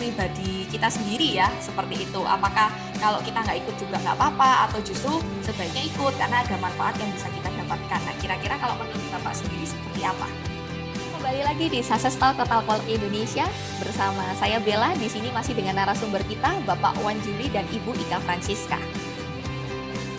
pribadi kita sendiri ya, seperti itu. Apakah kalau kita nggak ikut juga nggak apa-apa, atau justru sebaiknya ikut karena ada manfaat yang bisa kita dapatkan. Nah, kira-kira kalau menurut Bapak sendiri seperti apa? Kembali lagi di Success Talk Total Quality Indonesia bersama saya Bella. Di sini masih dengan narasumber kita Bapak Wan Juli dan Ibu Ika Francisca.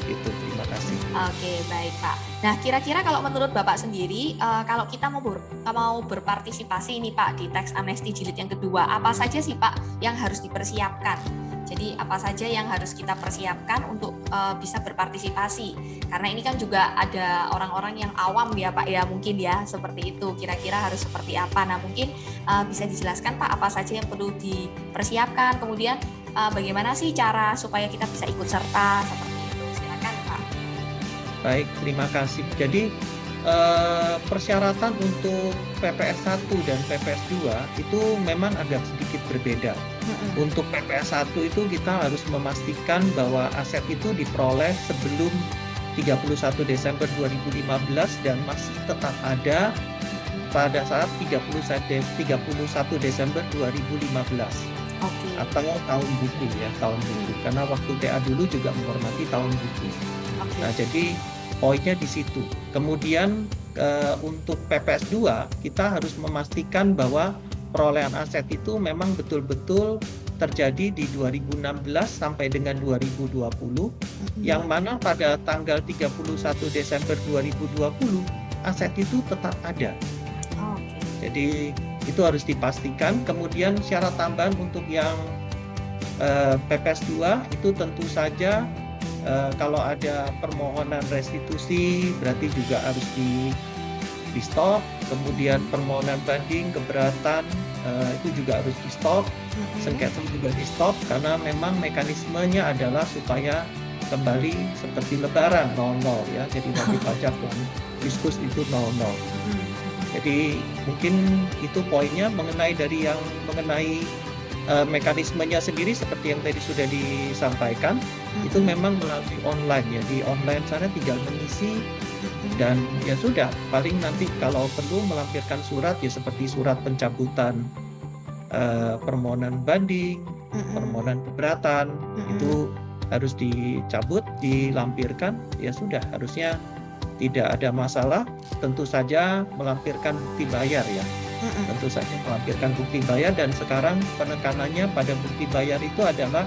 Itu, terima kasih. Oke, baik Pak. Nah, kira-kira kalau menurut Bapak sendiri, kalau kita mau berpartisipasi ini Pak di Tax Amnesty Jilid yang kedua, apa saja sih Pak yang harus dipersiapkan? Jadi apa saja yang harus kita persiapkan untuk bisa berpartisipasi? Karena ini kan juga ada orang-orang yang awam ya Pak ya, mungkin ya seperti itu. Kira-kira harus seperti apa? Nah, mungkin bisa dijelaskan Pak apa saja yang perlu dipersiapkan. Kemudian bagaimana sih cara supaya kita bisa ikut serta seperti itu? Silakan Pak. Baik, terima kasih. Jadi persyaratan untuk PPS 1 dan PPS 2 itu memang agak sedikit berbeda. Untuk PPS 1 itu kita harus memastikan bahwa aset itu diperoleh sebelum 31 Desember 2015 dan masih tetap ada pada saat 31 Desember 2015. Oke. Atau tahun buku ya, tahun buku. Karena waktu TA dulu juga menghormati tahun buku. Oke. Nah, jadi poinnya di situ. Kemudian untuk PPS 2 kita harus memastikan bahwa perolehan aset itu memang betul-betul terjadi di 2016 sampai dengan 2020, yang mana pada tanggal 31 Desember 2020 aset itu tetap ada. Oke. Jadi itu harus dipastikan. Kemudian syarat tambahan untuk yang PPS 2 itu tentu saja kalau ada permohonan restitusi berarti juga harus di stop. Kemudian permohonan banding keberatan itu juga harus di stop. Sengketa juga di stop karena memang mekanismenya adalah supaya kembali seperti lebaran 00 ya. Jadi wajib pajak yang diskus itu 00. Jadi mungkin itu poinnya mengenai mekanismenya sendiri seperti yang tadi sudah disampaikan. Itu memang melalui online ya, di online sana tinggal mengisi dan ya sudah, paling nanti kalau perlu melampirkan surat ya seperti surat pencabutan permohonan banding, permohonan keberatan, itu harus dicabut, dilampirkan, ya sudah, harusnya tidak ada masalah. Tentu saja melampirkan bukti bayar ya, tentu saja melampirkan bukti bayar, dan sekarang penekanannya pada bukti bayar itu adalah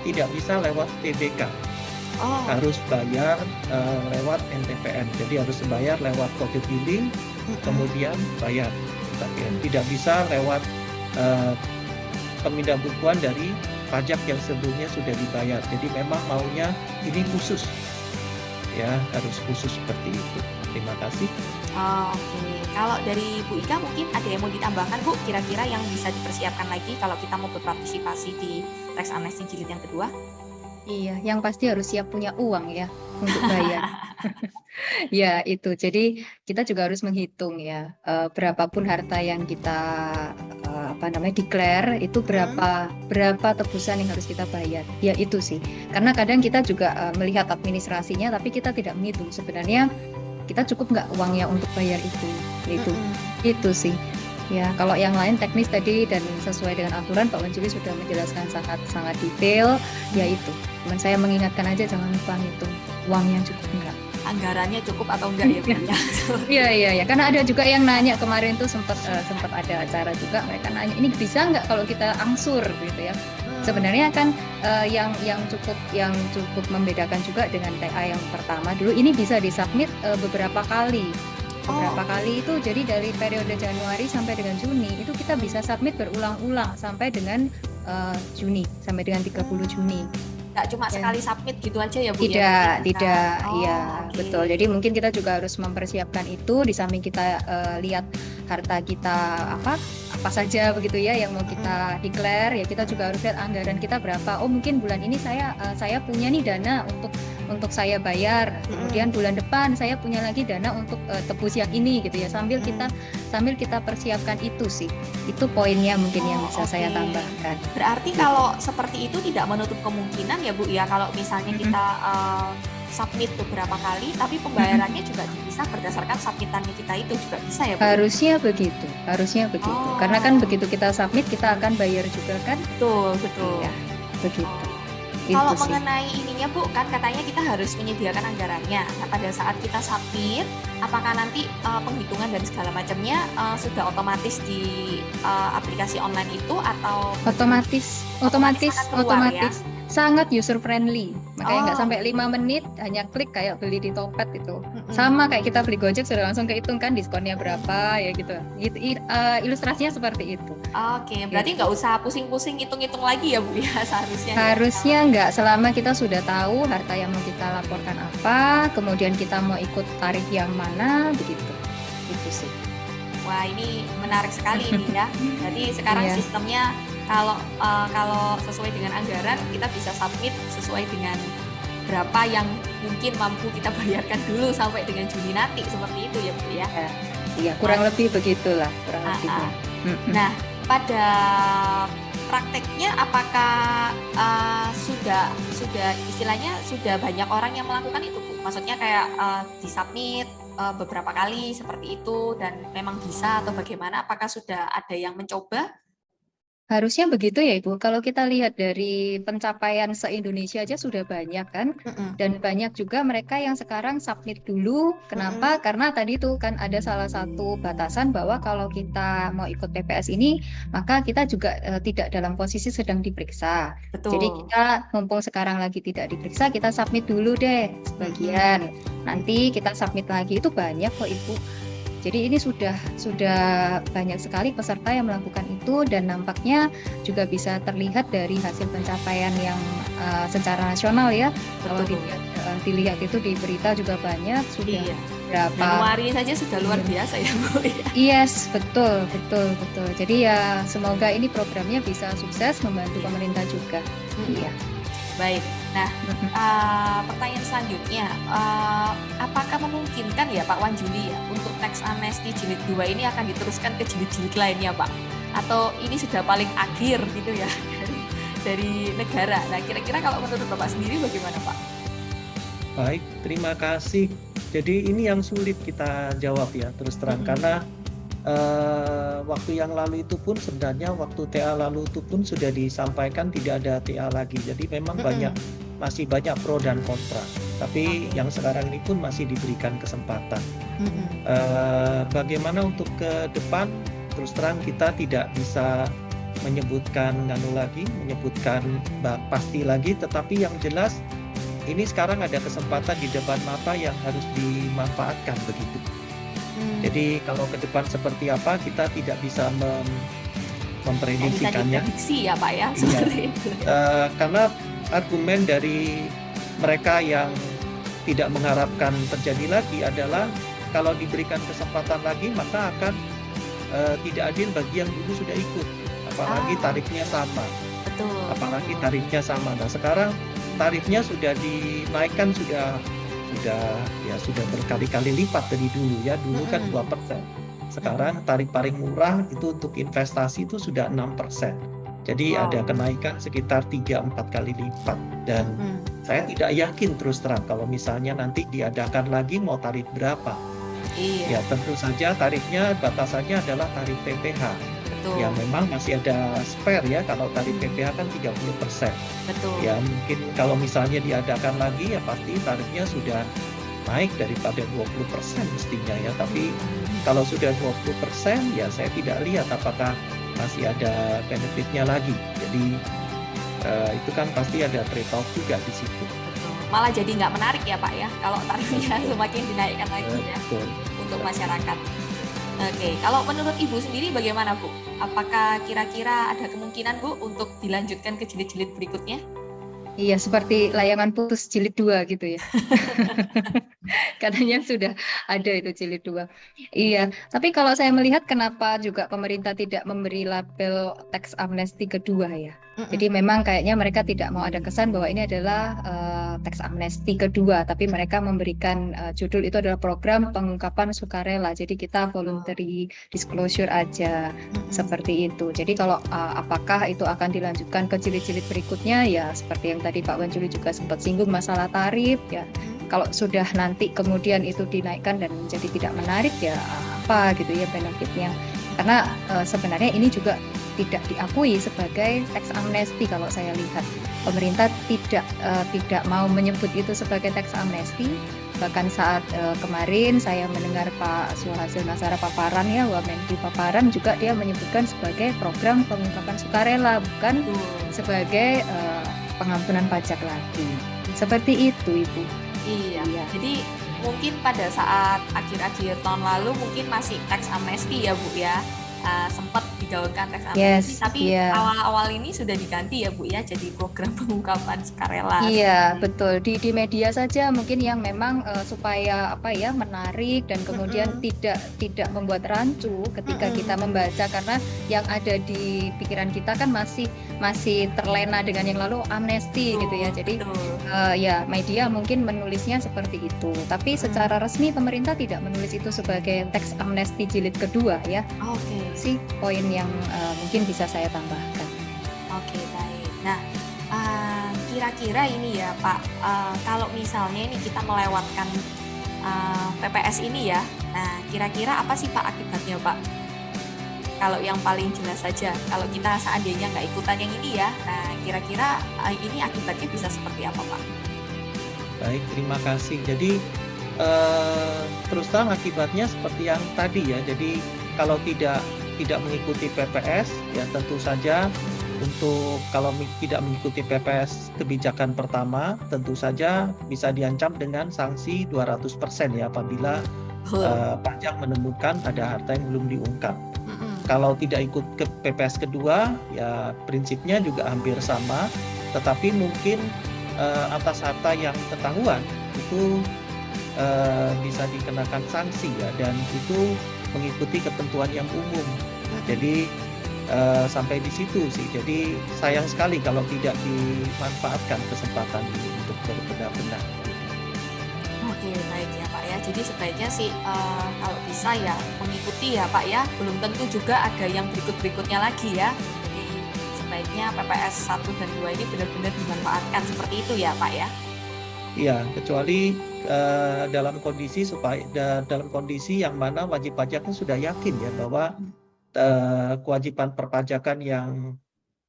tidak bisa lewat TBK, harus bayar lewat NTPN. Jadi harus bayar lewat kode billing, kemudian bayar. Tapi tidak bisa lewat pemindah bukuan dari pajak yang sebelumnya sudah dibayar. Jadi memang maunya ini khusus, ya harus khusus seperti itu. Terima kasih. Oke. Kalau dari Bu Ika mungkin ada yang mau ditambahkan Bu, kira-kira yang bisa dipersiapkan lagi kalau kita mau berpartisipasi di Tax Amnesty Jilid yang kedua? Iya, yang pasti harus siap punya uang ya untuk bayar. Ya itu, jadi kita juga harus menghitung ya, berapapun harta yang kita declare itu berapa tebusan yang harus kita bayar. Ya itu sih, karena kadang kita juga melihat administrasinya, tapi kita tidak menghitung sebenarnya kita cukup nggak uangnya untuk bayar itu sih. Ya, kalau yang lain teknis tadi dan sesuai dengan aturan, Pak Wan Juli sudah menjelaskan sangat detail. Ya itu, cuman saya mengingatkan aja jangan lupa ngitung uangnya cukup enggak. Anggarannya cukup atau enggak ya Bu ya? Iya, karena ada juga yang nanya kemarin tuh sempat ada acara juga, mereka nanya ini bisa nggak kalau kita angsur gitu ya. Sebenarnya kan yang cukup membedakan juga dengan TA yang pertama dulu, ini bisa disubmit beberapa kali itu, jadi dari periode Januari sampai dengan Juni itu kita bisa submit berulang-ulang sampai dengan Juni, sampai dengan 30 Juni. Nggak cuma sekali submit gitu aja ya Bu? Tidak, ya betul. Jadi mungkin kita juga harus mempersiapkan itu, di samping kita lihat harta kita apa saja begitu ya yang mau kita declare, ya kita juga harus lihat anggaran kita berapa. Oh mungkin bulan ini saya punya nih dana untuk saya bayar, kemudian bulan depan saya punya lagi dana untuk tebus yang ini gitu ya, sambil kita persiapkan itu sih. Itu poinnya mungkin yang bisa saya tambahkan. Berarti kalau seperti itu tidak menutup kemungkinan ya Bu ya, kalau misalnya kita submit beberapa kali, tapi pembayarannya juga bisa berdasarkan submitannya kita itu juga bisa ya Bu? Harusnya begitu, karena kan begitu kita submit kita akan bayar juga kan. Betul. Iya, begitu. Kalau Itu sih. mengenai ininya Bu, kan katanya kita harus menyediakan anggarannya. Nah, pada saat kita submit, apakah nanti penghitungan dan segala macamnya sudah otomatis di aplikasi online itu atau Otomatis akan keluar, ya? sangat user friendly, makanya nggak sampai 5 menit, hanya klik kayak beli di Topet itu. Sama kayak kita beli Gojek sudah langsung kehitung kan diskonnya berapa ya gitu. Ilustrasinya seperti itu. Oke, berarti nggak usah pusing-pusing hitung-hitung lagi ya Bu ya seharusnya. Harusnya nggak, selama kita sudah tahu harta yang mau kita laporkan apa, kemudian kita mau ikut tarif yang mana, begitu. Itu sih. Wah, ini menarik sekali ini ya. Jadi sekarang Iya. sistemnya kalau sesuai dengan anggaran kita bisa submit sesuai dengan berapa yang mungkin mampu kita bayarkan dulu sampai dengan Juni nanti, seperti itu ya Bu ya. Iya, kurang lebih begitulah, kurang lebihnya. Nah, pada prakteknya apakah sudah istilahnya sudah banyak orang yang melakukan itu Bu? Maksudnya kayak disubmit beberapa kali seperti itu dan memang bisa atau bagaimana? Apakah sudah ada yang mencoba? Harusnya begitu ya Ibu. Kalau kita lihat dari pencapaian se-Indonesia aja sudah banyak kan. Dan banyak juga mereka yang sekarang submit dulu. Kenapa? Karena tadi tuh kan ada salah satu batasan bahwa kalau kita mau ikut PPS ini, maka kita juga tidak dalam posisi sedang diperiksa. Betul. Jadi kita mumpung sekarang lagi tidak diperiksa, kita submit dulu deh sebagian. Nanti kita submit lagi, itu banyak kok Ibu. Jadi ini sudah banyak sekali peserta yang melakukan itu, dan nampaknya juga bisa terlihat dari hasil pencapaian yang secara nasional ya. Kalau dilihat itu di berita juga banyak, sudah berapa. Januari saja sudah luar biasa ya Bu. Yes, betul. Jadi ya semoga ini programnya bisa sukses membantu pemerintah juga. Iya. Baik. Nah, pertanyaan selanjutnya, apakah memungkinkan ya Pak Wan Juli ya untuk teks amnesti jilid 2 ini akan diteruskan ke jilid-jilid lainnya Pak? Atau ini sudah paling akhir gitu ya dari negara? Nah, kira-kira kalau menurut Bapak sendiri bagaimana Pak? Baik, terima kasih. Jadi ini yang sulit kita jawab ya terus terang, karena waktu yang lalu itu pun sebenarnya waktu TA lalu itu pun sudah disampaikan tidak ada TA lagi. Jadi memang masih banyak pro dan kontra. Tapi yang sekarang ini pun masih diberikan kesempatan. Bagaimana untuk ke depan? Terus terang kita tidak bisa menyebutkan pasti lagi. Tetapi yang jelas ini sekarang ada kesempatan di depan mata yang harus dimanfaatkan begitu. Jadi kalau ke depan seperti apa kita tidak bisa memprediksikannya. Prediksi ya Pak ya, seperti itu. Karena argumen dari mereka yang tidak mengharapkan terjadi lagi adalah kalau diberikan kesempatan lagi maka akan tidak adil bagi yang dulu sudah ikut, apalagi tarifnya sama. Betul. Apalagi tarifnya sama. Nah sekarang tarifnya sudah dinaikkan sudah berkali-kali lipat dari dulu ya. Dulu kan 2%. Sekarang tarif paling murah itu untuk investasi itu sudah 6%. Jadi ada kenaikan sekitar 3-4 kali lipat. Dan saya tidak yakin terus terang kalau misalnya nanti diadakan lagi mau tarif berapa. Iya. Ya tentu saja tarifnya batasannya adalah tarif PPH. Betul. Ya memang masih ada spare ya, kalau tarif PPH kan 30%. Betul. Ya mungkin kalau misalnya diadakan lagi ya pasti tarifnya sudah naik daripada 20% mestinya ya. Tapi kalau sudah 20% ya saya tidak lihat apakah masih ada benefitnya lagi. Jadi itu kan pasti ada trade-off juga di situ. Betul. Malah jadi nggak menarik ya Pak ya kalau tarifnya semakin dinaikkan lagi ya untuk masyarakat. Oke, kalau menurut Ibu sendiri bagaimana Bu? Apakah kira-kira ada kemungkinan Bu untuk dilanjutkan ke jilid-jilid berikutnya? Iya, seperti layangan putus jilid 2 gitu ya. Katanya sudah ada itu jilid 2. Iya, tapi kalau saya melihat kenapa juga pemerintah tidak memberi label teks amnesti kedua ya. Jadi memang kayaknya mereka tidak mau ada kesan bahwa ini adalah teks amnesti kedua, tapi mereka memberikan judul itu adalah program pengungkapan sukarela. Jadi kita voluntary disclosure aja, seperti itu. Jadi kalau apakah itu akan dilanjutkan ke jilid-jilid berikutnya ya seperti yang tadi Pak Wan Juli juga sempat singgung masalah tarif ya. kalau sudah nanti kemudian itu dinaikkan dan menjadi tidak menarik ya apa gitu ya benefitnya. Karena sebenarnya ini juga tidak diakui sebagai tax amnesty kalau saya lihat. Pemerintah tidak mau menyebut itu sebagai tax amnesty. Bahkan saat kemarin saya mendengar Pak Suhasil Nazara paparan ya, Wamenkyu paparan juga dia menyebutkan sebagai program pengungkapan sukarela, bukan sebagai pengampunan pajak lagi. Seperti itu, Ibu. Iya. Iya. Jadi mungkin pada saat akhir-akhir tahun lalu mungkin masih tax amnesty ya Bu ya. Sempat digaungkan tax amnesty, tapi awal-awal ini sudah diganti ya Bu ya, jadi program pengungkapan sukarela. Iya, betul. Di media saja mungkin yang memang supaya apa ya menarik dan kemudian tidak membuat rancu ketika kita membaca, karena yang ada di pikiran kita kan masih terlena dengan yang lalu amnesti gitu ya. Jadi ya media mungkin menulisnya seperti itu. Tapi secara resmi pemerintah tidak menulis itu sebagai tax amnesty jilid kedua ya. Oke. Sih poin yang mungkin bisa saya tambahkan. Oke, baik. Nah, kira-kira ini ya Pak, kalau misalnya ini kita melewatkan PPS ini ya, nah kira-kira apa sih Pak akibatnya Pak? Kalau yang paling jelas saja, kalau kita seandainya nggak ikutan yang ini ya, nah kira-kira ini akibatnya bisa seperti apa Pak? Baik, terima kasih. Jadi terus terang akibatnya seperti yang tadi ya. Jadi kalau tidak mengikuti PPS ya tentu saja kalau tidak mengikuti PPS kebijakan pertama tentu saja bisa diancam dengan sanksi 200% ya apabila pajak menemukan ada harta yang belum diungkap. Kalau tidak ikut ke PPS kedua ya prinsipnya juga hampir sama, tetapi mungkin atas harta yang ketahuan itu bisa dikenakan sanksi ya, dan itu mengikuti ketentuan yang umum. Jadi sampai di situ sih. Jadi sayang sekali kalau tidak dimanfaatkan kesempatan ini untuk benar-benar. Oke, baik ya Pak ya. Jadi sebaiknya sih kalau bisa ya mengikuti ya Pak ya. Belum tentu juga ada yang berikut-berikutnya lagi ya. Jadi sebaiknya PPS 1 dan 2 ini benar-benar dimanfaatkan seperti itu ya Pak ya. Iya, kecuali dalam kondisi yang mana wajib pajaknya sudah yakin ya bahwa kewajiban perpajakan yang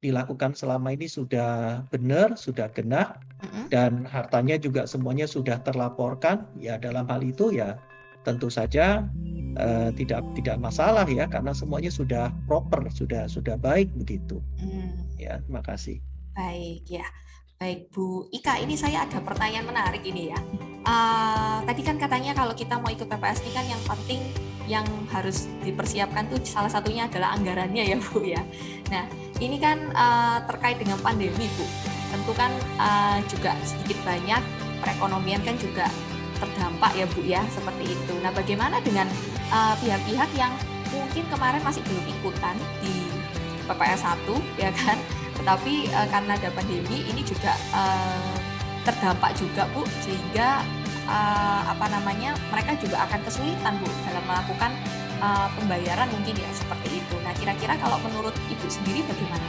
dilakukan selama ini sudah benar, sudah genap, dan hartanya juga semuanya sudah terlaporkan. Ya dalam hal itu ya tentu saja tidak masalah ya, karena semuanya sudah proper, sudah baik begitu. Ya, terima kasih. Baik ya. Baik Bu Ika, ini saya ada pertanyaan menarik ini ya. Tadi kan katanya kalau kita mau ikut PPS ini kan yang penting yang harus dipersiapkan tuh salah satunya adalah anggarannya ya Bu ya. Nah ini kan terkait dengan pandemi Bu. Tentu kan juga sedikit banyak perekonomian kan juga terdampak ya Bu ya, seperti itu. Nah bagaimana dengan pihak-pihak yang mungkin kemarin masih belum ikutan di PPS 1 ya kan, tetapi karena ada pandemi ini juga terdampak juga Bu, sehingga mereka juga akan kesulitan Bu dalam melakukan pembayaran mungkin ya seperti itu. Nah kira-kira kalau menurut Ibu sendiri bagaimana?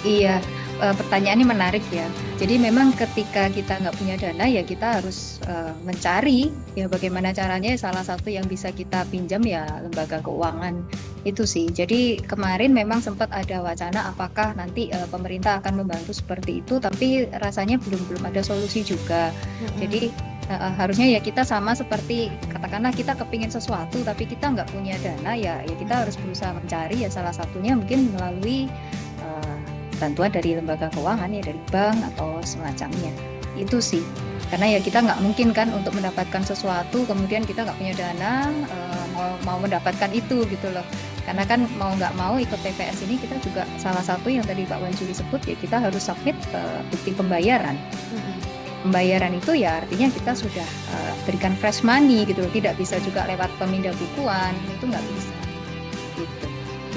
Iya, pertanyaannya menarik ya. Jadi memang ketika kita nggak punya dana ya kita harus mencari ya bagaimana caranya. Salah satu yang bisa kita pinjam ya lembaga keuangan itu sih. Jadi kemarin memang sempat ada wacana apakah nanti pemerintah akan membantu seperti itu, tapi rasanya belum ada solusi juga. Jadi harusnya ya kita sama seperti katakanlah kita kepingin sesuatu tapi kita nggak punya dana ya kita harus berusaha mencari ya, salah satunya mungkin melalui bantuan dari lembaga keuangan ya, dari bank atau semacamnya. Itu sih, karena ya kita nggak mungkin kan untuk mendapatkan sesuatu kemudian kita nggak punya dana mau mendapatkan itu gitu loh. Karena kan mau nggak mau ikut PPS ini kita juga salah satu yang tadi Pak Wanjuli sebut ya kita harus submit bukti pembayaran. Pembayaran itu ya artinya kita sudah berikan fresh money gitu loh, tidak bisa juga lewat pemindah bukuan, itu nggak bisa. Gitu.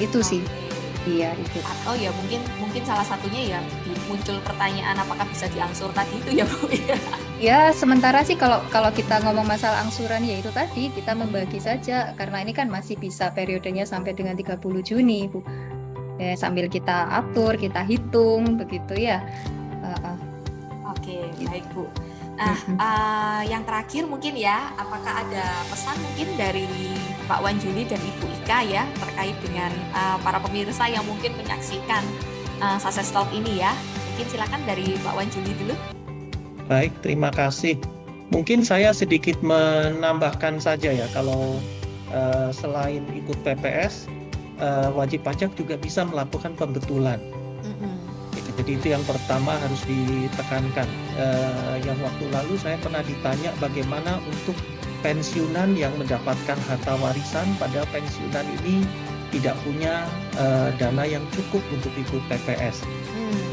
Itu sih. Iya itu. Atau ya mungkin salah satunya ya muncul pertanyaan apakah bisa diangsur tadi itu ya Bu ya. Ya sementara sih kalau kita ngomong masalah angsuran ya itu tadi kita membagi saja karena ini kan masih bisa periodenya sampai dengan 30 Juni Bu. Ya, sambil kita atur, kita hitung begitu ya. Oke, baik Bu. Nah, yang terakhir mungkin ya, apakah ada pesan mungkin dari Pak Wan Juli dan Ibu Ika ya terkait dengan para pemirsa yang mungkin menyaksikan Success Talk ini ya? Mungkin silakan dari Pak Wan Juli dulu. Baik, terima kasih. Mungkin saya sedikit menambahkan saja ya, kalau selain ikut PPS, wajib pajak juga bisa melakukan pembetulan. Jadi itu yang pertama harus ditekankan. Yang waktu lalu saya pernah ditanya bagaimana untuk pensiunan yang mendapatkan harta warisan, pada pensiunan ini tidak punya dana yang cukup untuk ikut PPS.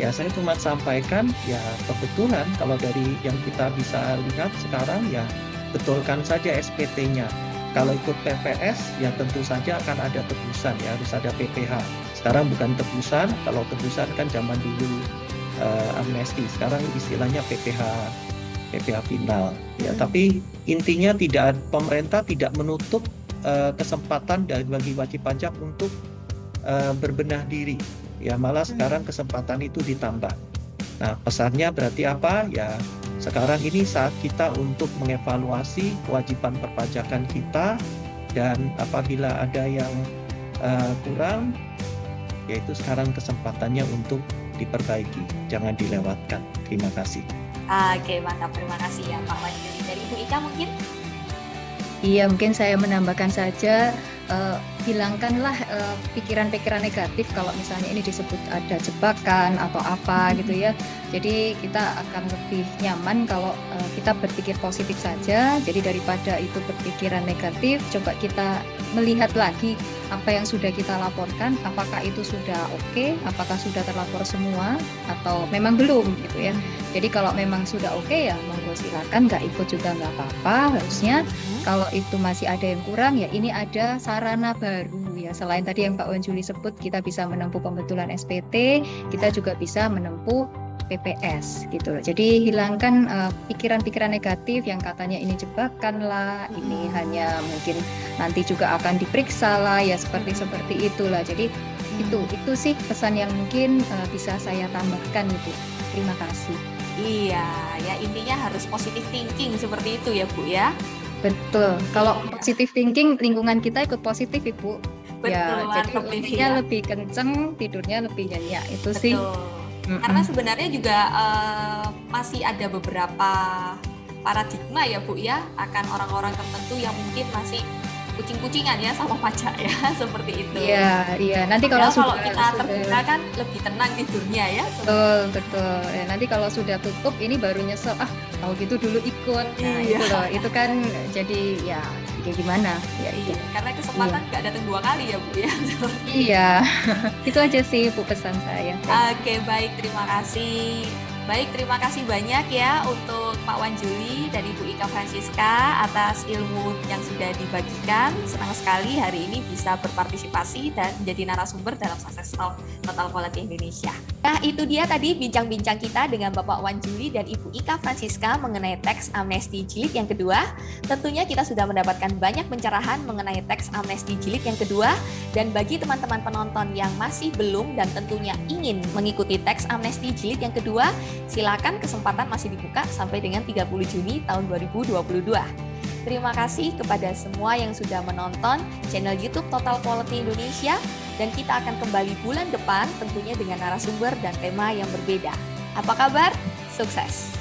Ya saya cuma sampaikan ya kebetulan kalau dari yang kita bisa lihat sekarang ya betulkan saja SPT-nya. Kalau ikut PPS ya tentu saja akan ada tebusan ya, harus ada PPH. Sekarang bukan tebusan, kalau tebusan kan zaman dulu amnesti, sekarang istilahnya PPH final. Ya, tapi intinya pemerintah tidak menutup kesempatan bagi wajib pajak untuk berbenah diri. Ya malah sekarang kesempatan itu ditambah. Nah pesannya berarti apa? Ya sekarang ini saat kita untuk mengevaluasi kewajiban perpajakan kita, dan apabila ada yang kurang, yaitu sekarang kesempatannya untuk diperbaiki, jangan dilewatkan. Terima kasih. Oke, mantap. Terima kasih ya Pak Wan Juli. Dari Ibu Ika mungkin? Iya, mungkin saya menambahkan saja, hilangkanlah pikiran-pikiran negatif kalau misalnya ini disebut ada jebakan atau apa gitu ya. Jadi kita akan lebih nyaman kalau kita berpikir positif saja. Jadi daripada itu berpikiran negatif, coba kita melihat lagi apa yang sudah kita laporkan, apakah itu sudah oke, apakah sudah terlapor semua atau memang belum gitu ya. Jadi kalau memang sudah oke ya monggo silakan, nggak ikut juga nggak apa-apa. Harusnya kalau itu masih ada yang kurang ya ini ada sarana baru ya. Selain tadi yang Pak Wan Juli sebut, kita bisa menempuh pembetulan SPT, kita juga bisa menempuh PPS gitu loh. Jadi hilangkan pikiran-pikiran negatif yang katanya ini jebakan lah, ini hanya mungkin nanti juga akan diperiksa lah ya, seperti itulah. Jadi itu sih pesan yang mungkin bisa saya tambahkan itu. Terima kasih. Iya, ya intinya harus positive thinking seperti itu ya Bu ya. Betul. Kalau positive thinking, lingkungan kita ikut positif Ibu. Betul, Ya, jadi otaknya ya. lebih kenceng, tidurnya lebih nyenyak. Itu Betul. sih. Karena sebenarnya juga masih ada beberapa paradigma ya Bu ya, akan orang-orang tertentu yang mungkin masih kucing-kucingan ya sama pajak ya, seperti itu. Iya. Nanti kalau kita terbuka kan lebih tenang tidurnya ya. Betul. Ya, nanti kalau sudah tutup ini baru nyesel, kalau gitu dulu ikut. Nah, Iya. itu loh. Itu kan jadi ya kayak gimana? Ya itu. Karena kesempatan nggak datang 2 kali ya Bu ya. Iya. Itu aja sih Bu pesan saya. Oke, baik, terima kasih. Baik, terima kasih banyak ya untuk Pak Wan Juli dan Ibu Ika Francisca atas ilmu yang sudah dibagikan. Senang sekali hari ini bisa berpartisipasi dan menjadi narasumber dalam Success Talk Total Quality Indonesia. Nah, itu dia tadi bincang-bincang kita dengan Bapak Wan Juli dan Ibu Ika Francisca mengenai teks amnesti jilid yang kedua. Tentunya kita sudah mendapatkan banyak pencerahan mengenai teks amnesti jilid yang kedua, dan bagi teman-teman penonton yang masih belum dan tentunya ingin mengikuti teks amnesti jilid yang kedua, silakan, kesempatan masih dibuka sampai dengan 30 Juni tahun 2022. Terima kasih kepada semua yang sudah menonton channel YouTube Total Quality Indonesia, dan kita akan kembali bulan depan tentunya dengan narasumber dan tema yang berbeda. Apa kabar? Sukses!